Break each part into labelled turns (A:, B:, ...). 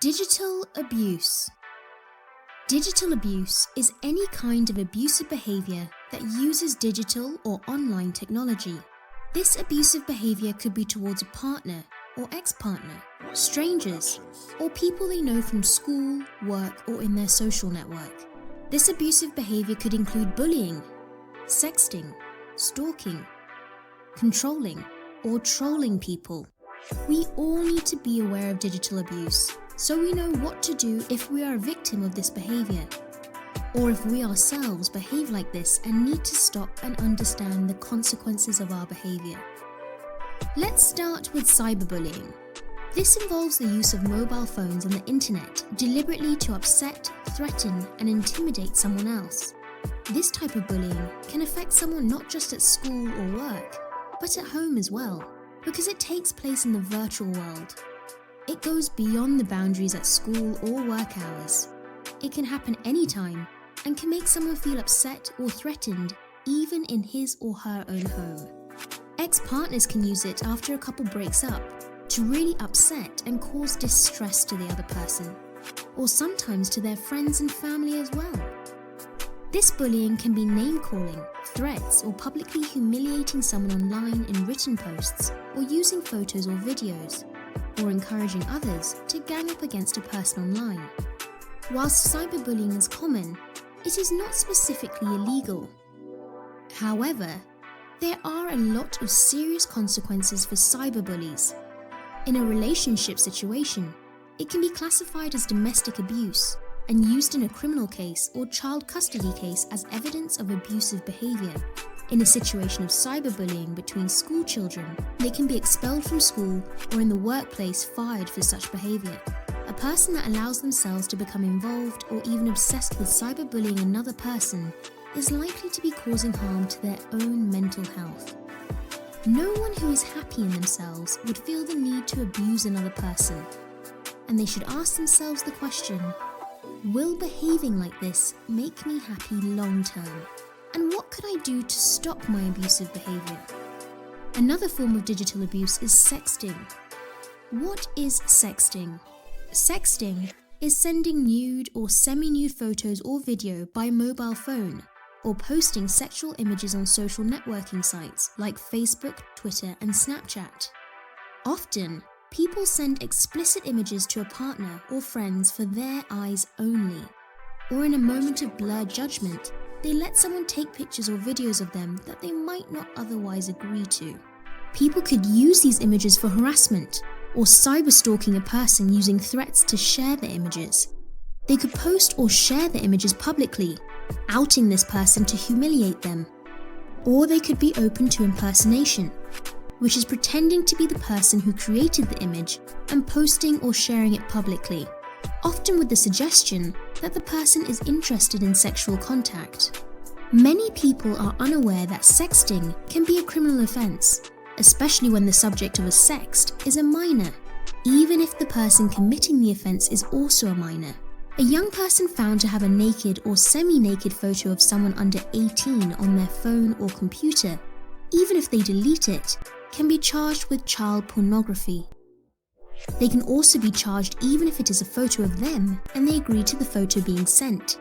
A: Digital abuse. Digital abuse is any kind of abusive behavior that uses digital or online technology. This abusive behavior could be towards a partner or ex-partner, strangers, or people they know from school, work, or in their social network. This abusive behavior could include bullying, sexting, stalking, controlling, or trolling people. We all need to be aware of digital abuse, so we know what to do if we are a victim of this behavior, or if we ourselves behave like this and need to stop and understand the consequences of our behavior. Let's start with cyberbullying. This involves the use of mobile phones and the internet deliberately to upset, threaten, and intimidate someone else. This type of bullying can affect someone not just at school or work, but at home as well, because it takes place in the virtual world. It goes beyond the boundaries at school or work hours. It can happen anytime and can make someone feel upset or threatened even in his or her own home. Ex-partners can use it after a couple breaks up to really upset and cause distress to the other person, or sometimes to their friends and family as well. This bullying can be name-calling, threats, or publicly humiliating someone online in written posts, or using photos or videos, or encouraging others to gang up against a person online. Whilst cyberbullying is common, it is not specifically illegal. However, there are a lot of serious consequences for cyberbullies. In a relationship situation, it can be classified as domestic abuse and used in a criminal case or child custody case as evidence of abusive behavior. In a situation of cyberbullying between school children, they can be expelled from school or in the workplace fired for such behavior. A person that allows themselves to become involved or even obsessed with cyberbullying another person is likely to be causing harm to their own mental health. No one who is happy in themselves would feel the need to abuse another person, and they should ask themselves the question, will behaving like this make me happy long term? And what could I do to stop my abusive behavior? Another form of digital abuse is sexting. What is sexting? Sexting is sending nude or semi-nude photos or video by mobile phone, or posting sexual images on social networking sites like Facebook, Twitter, and Snapchat. Often, people send explicit images to a partner or friends for their eyes only, or in a moment of blurred judgment, they let someone take pictures or videos of them that they might not otherwise agree to. People could use these images for harassment or cyber-stalking a person using threats to share the images. They could post or share the images publicly, outing this person to humiliate them. Or they could be open to impersonation, which is pretending to be the person who created the image and posting or sharing it publicly, often with the suggestion that the person is interested in sexual contact. Many people are unaware that sexting can be a criminal offence, especially when the subject of a sext is a minor, even if the person committing the offence is also a minor. A young person found to have a naked or semi-naked photo of someone under 18 on their phone or computer, even if they delete it, can be charged with child pornography. They can also be charged even if it is a photo of them and they agree to the photo being sent.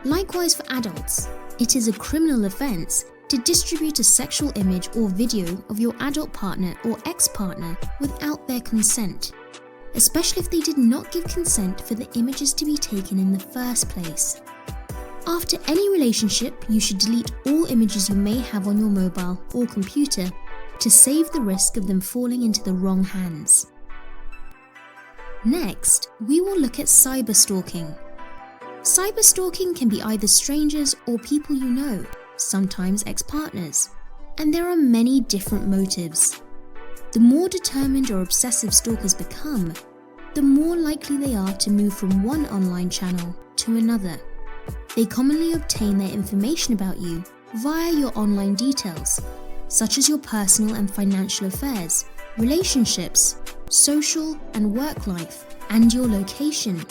A: Likewise for adults, it is a criminal offence to distribute a sexual image or video of your adult partner or ex-partner without their consent, especially if they did not give consent for the images to be taken in the first place. After any relationship, you should delete all images you may have on your mobile or computer to save the risk of them falling into the wrong hands. Next, we will look at cyberstalking. Cyberstalking can be either strangers or people you know, sometimes ex-partners, and there are many different motives. The more determined or obsessive stalkers become, the more likely they are to move from one online channel to another. They commonly obtain their information about you via your online details, such as your personal and financial affairs, relationships, social and work life, and your location.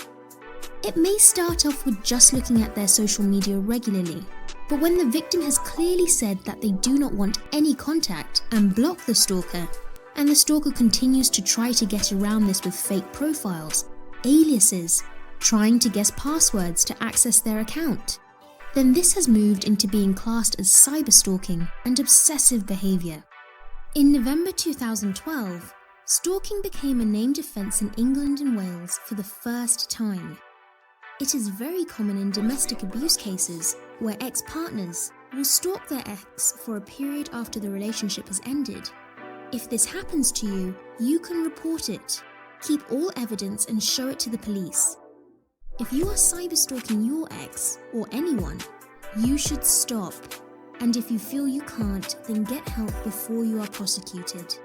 A: It may start off with just looking at their social media regularly, but when the victim has clearly said that they do not want any contact and block the stalker, and the stalker continues to try to get around this with fake profiles, aliases, trying to guess passwords to access their account. Then this has moved into being classed as cyberstalking and obsessive behaviour. In November 2012, stalking became a named offence in England and Wales for the first time. It is very common in domestic abuse cases where ex-partners will stalk their ex for a period after the relationship has ended. If this happens to you, you can report it, keep all evidence and show it to the police. If you are cyberstalking your ex or anyone, you should stop. And if you feel you can't, then get help before you are prosecuted.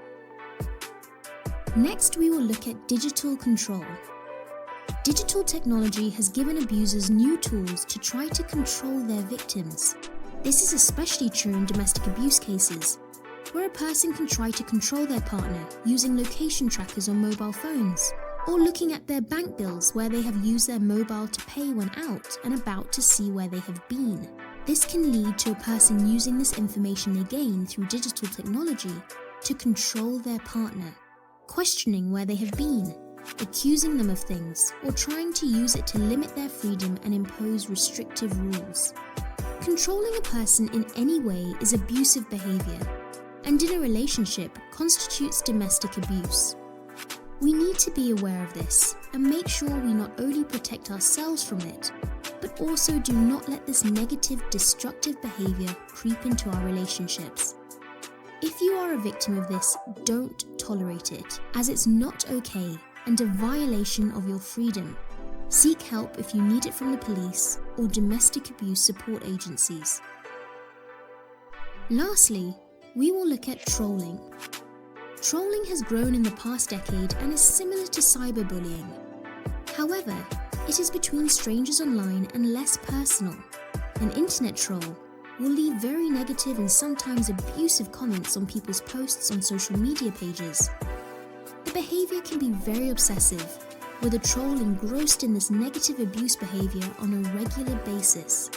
A: Next, we will look at digital control. Digital technology has given abusers new tools to try to control their victims. This is especially true in domestic abuse cases, where a person can try to control their partner using location trackers on mobile phones, or looking at their bank bills where they have used their mobile to pay when out and about to see where they have been. This can lead to a person using this information they gain through digital technology to control their partner, questioning where they have been, accusing them of things, or trying to use it to limit their freedom and impose restrictive rules. Controlling a person in any way is abusive behavior, and in a relationship constitutes domestic abuse. We need to be aware of this and make sure we not only protect ourselves from it, but also do not let this negative, destructive behavior creep into our relationships. If you are a victim of this, don't tolerate it, as it's not okay and a violation of your freedom. Seek help if you need it from the police or domestic abuse support agencies. Lastly, we will look at trolling. Trolling has grown in the past decade and is similar to cyberbullying. However, it is between strangers online and less personal. An internet troll will leave very negative and sometimes abusive comments on people's posts on social media pages. The behaviour can be very obsessive, with a troll engrossed in this negative abuse behaviour on a regular basis.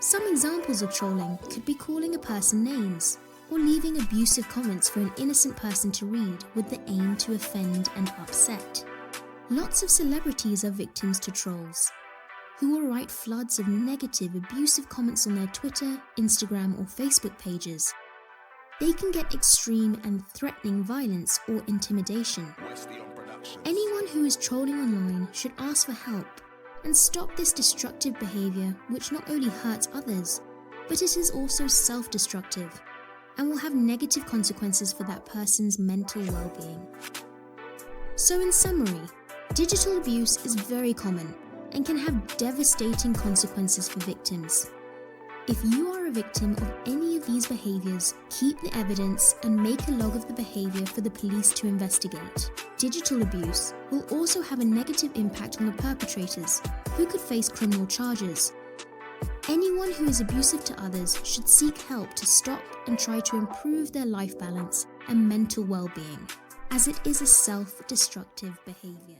A: Some examples of trolling could be calling a person names, or leaving abusive comments for an innocent person to read with the aim to offend and upset. Lots of celebrities are victims to trolls, who will write floods of negative, abusive comments on their Twitter, Instagram, or Facebook pages. They can get extreme and threatening violence or intimidation. Anyone who is trolling online should ask for help and stop this destructive behaviour, which not only hurts others, but it is also self-destructive and will have negative consequences for that person's mental well-being. So in summary, digital abuse is very common and can have devastating consequences for victims. If you are a victim of any of these behaviours, keep the evidence and make a log of the behaviour for the police to investigate. Digital abuse will also have a negative impact on the perpetrators, who could face criminal charges. Anyone who is abusive to others should seek help to stop and try to improve their life balance and mental well-being, as it is a self-destructive behaviour.